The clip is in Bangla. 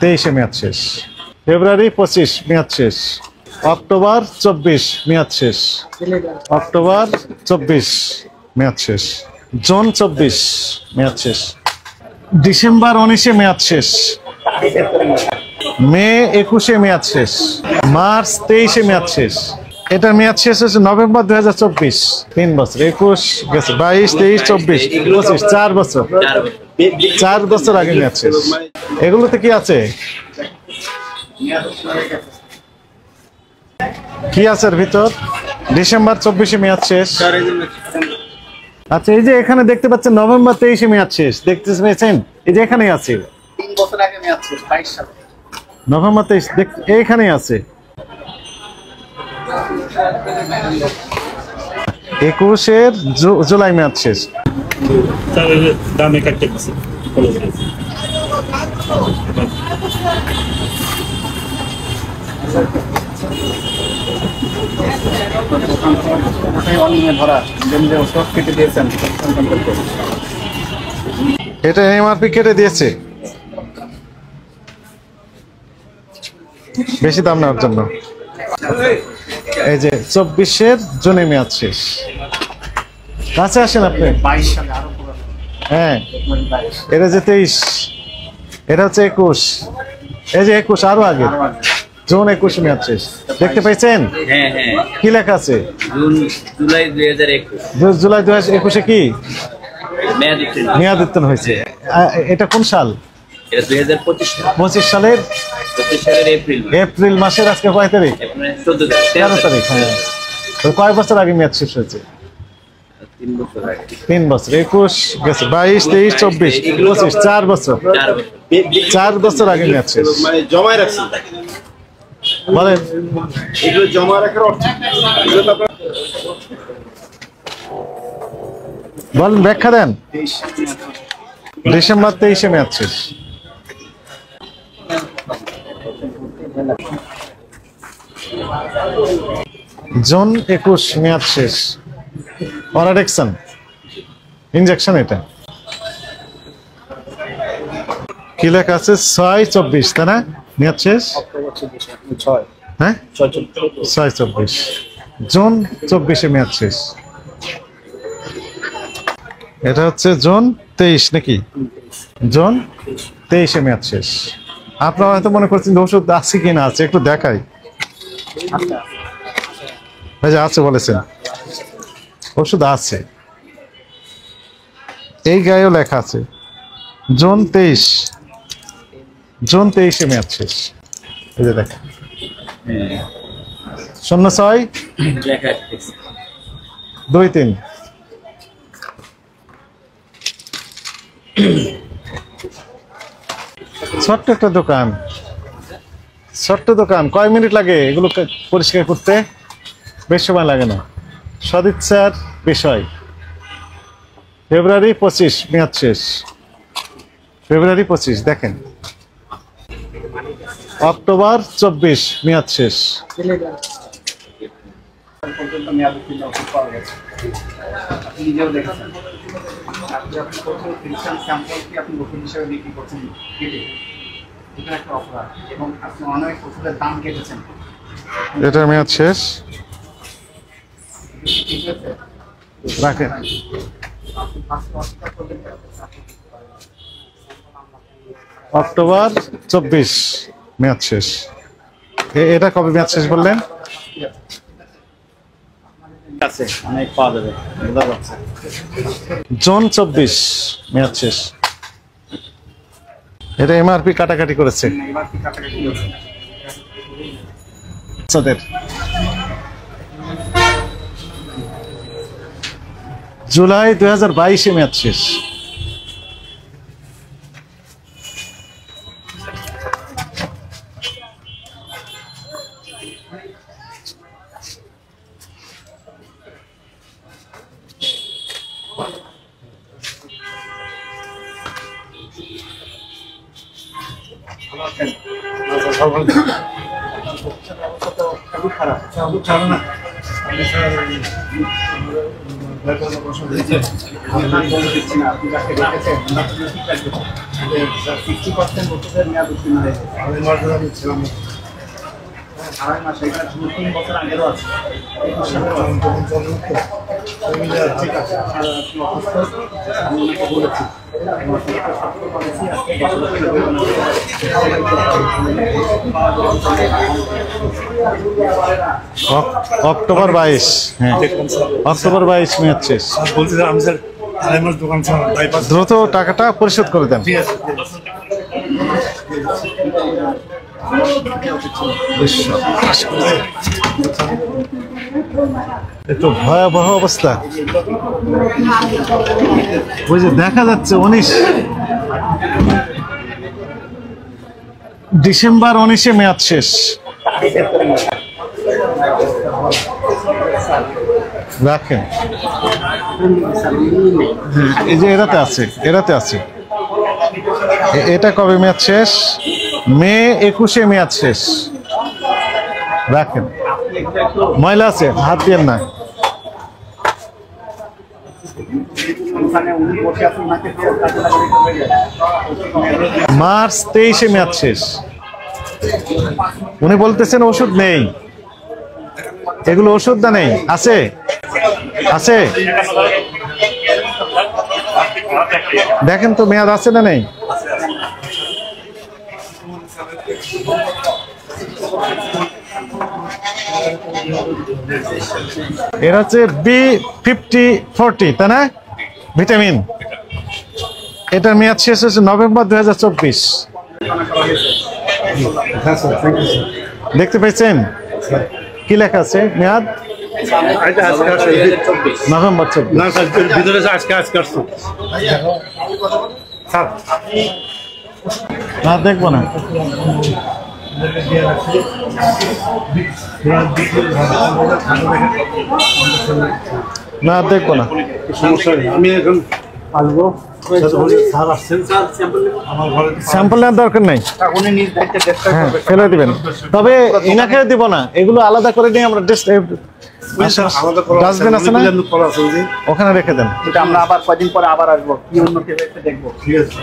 23-এ মেয়াদ শেষ। ফেব্রুয়ারি 25 মেয়াদ শেষ। অক্টোবর 24 মেয়াদ শেষ। অক্টোবর 24 মেয়াদ শেষ। জুন 24 মেয়াদ শেষ। ডিসেম্বর 19-এ মেয়াদ শেষ। মে 21-এ মেয়াদ শেষ। মার্চ 23-এ মেয়াদ শেষ। এটা মেয়াদ শেষ হচ্ছে নভেম্বর 2024। 3 বছর 21 গেছে 22 23 24 25 4 বছর 4 বছর আগে মেয়াদ শেষ। এগুলোতে কি আছে কি আছে এর ভিতর? ডিসেম্বর 24-এ মেয়াদ শেষ। আচ্ছা এই যে এখানে দেখতে পাচ্ছেন নভেম্বর 23-এ মেয়াদ শেষ, দেখতে পেয়েছেন? এই যে এখানেই আছে 3 বছর আগে মেয়াদ শেষ 22 সালে। নভেম্বর 23 এইখানেই আছে। 21-এর জুলাই মেয়াদ শেষ। দামে কাটতে পারছে এটা এমআরপি কেটে দিয়েছে বেশি দাম নেওয়ার জন্য। এই যে 24-এর জুনে মেয়াদ শেষ। কাছে আসেন আপনি। 22 সালে আরো পুরো। হ্যাঁ এটা যে 23, এটা হচ্ছে 21, এই যে 21 আরো আগে জুন 21 মেয়াদ শেষ। দেখতে পাইছেন? হ্যাঁ হ্যাঁ কি লেখা আছে? জুলাই 2021 জুলাই 2021-এ কি মেয়াদ উত্তীর্ণ হয়েছে? এটা কোন সাল? এটা 2025 সাল। 25 সালের 25 সালের এপ্রিল মাসের আজকে কয় তারিখ? 13 তারিখ। হ্যাঁ তো কয় বছর আগে মেয়াদ শেষ হয়েছে? 3 বছর আগে। 3 বছর 21 গেছে 22 23 24 25 4 বছর 4 বছর আগে মেয়াদ শেষ। মানে জমায় রাখছি বলেন এগুলো জমা রাখার অর্থ বলেন ব্যাখ্যা দেন। ডিসেম্বর 23-এ মেয়াদ শেষ। জুন 21 মেয়াদ শেষ। অরাডেক্সন ইনজেকশন। এটা কি লেখা আছে? 6/24 তাই না মেয়াদ শেষ? হ্যাঁ 6/24। জুন 24-এ মেয়াদ শেষ। এটা হচ্ছে জুন 23 নাকি? জুন 23-এ মেয়াদ শেষ। আপনারা হয়তো মনে করছেন ওষুধ আছে কিনা, আছে একটু দেখাই। আছে বলেছেন ওষুধ আছে, এই গায়েও লেখা আছে জুন 23-এ মেয়াদ শেষ। এই যে দেখেন 06 23। ছোট্ট একটা দোকান, ছোট্ট দোকান, কয় মিনিট লাগে এগুলো পরিষ্কার করতে? বেশ সময় লাগে না। সদিচ্ছার বিষয়। ফেব্রুয়ারি 25 মেয়াদ শেষ। ফেব্রুয়ারি 25 দেখেন। অক্টোবর 24 মেয়াদ শেষ। মেয়াদ উত্তীর্ণ ওষুধ পাওয়া গেছে। আপনি নিজেও দেখেছেন। আপনি ক্রিস্টাল স্যাম্পলকে আপনি ওষুধ হিসেবে বিক্রি করছেন কেটে, এটা একটা অপরাধ এবং আপনি অনেক ওষুধের দাম কেটেছেন। এটা মেয়াদ শেষ। রাখেন। অক্টোবর 24 মেয়াদ শেষ। এটা কবে মেয়াদ শেষ বললেন? অনেক পাওয়া যাবে বোঝা যাচ্ছে। জুন 24 মেয়াদ শেষ। এটা এমআরপি কাটাকাটি করেছে। জুলাই 2022-এ মেয়াদ শেষ। খারাপ দিচ্ছি না, আপনি যাকে রেখেছেন ওনার জন্য কি কাজ করছেন? 60% ওষুধের মেয়াদ উত্তীর্ণ হয়েছে। আড়াই মাস, এখানে শুধু 3 বছর আগেরও আছে। ঠিক আছে, আপনি অসুস্থ, আমি ওনাকে বলেছি। অক্টোবর 22, হ্যাঁ অক্টোবর 22 মেয়াদ শেষ। বলছি স্যার, আমি স্যার আড়াই মাস দোকান চালাম, বাইপাস। দ্রুত টাকাটা পরিশোধ করে দেন। ঠিক আছে। একটু ভয়াবহ অবস্থা। ওই যে দেখা যাচ্ছে 19 ডিসেম্বর 19-এ মেয়াদ শেষ। রাখেন, এই যে এরাতে আছে, এরাতে আছে। এটা কবে মেয়াদ শেষ? মে 21-এ মেয়াদ শেষ। রাখেন, ময়লা আছে, হাত দিয়ে না। মার্চ 23-এ মেয়াদ শেষ। উনি বলতেছেন ওষুধ নেই, এগুলো ওষুধ না নেই, আছে আছে, দেখেন তো মেয়াদ আছে না নেই। এর হচ্ছে B5040, তাই না? ভিটামিন। এটার মেয়াদ শেষ হচ্ছে নভেম্বর 2024। দেখতে পাইছেন কি লেখা আছে? মেয়াদ নভেম্বর 24। না স্যার, ভিতরে আজকে আসছো স্যার। না দেখবো না, না দেখবো না। সমস্যা নেই, আমি এখন আসবো। স্যার আসছেন, আমার ঘরে স্যাম্পল নেওয়ার দরকার নেই, উনি নিজ দায়িত্বে চেষ্টা হ্যাঁ করবেন। ফেলে দিবেন। তবে ইনাকে দিব না, এগুলো আলাদা করে নিয়ে আমরা আলাদা করা ডাস্টবিন আছে না, করা আছে, ওখানে রেখে দেন। এটা আমরা আবার কদিন পরে আবার আসবো, কি উন্নতি হয়েছে দেখবো। ঠিক আছে।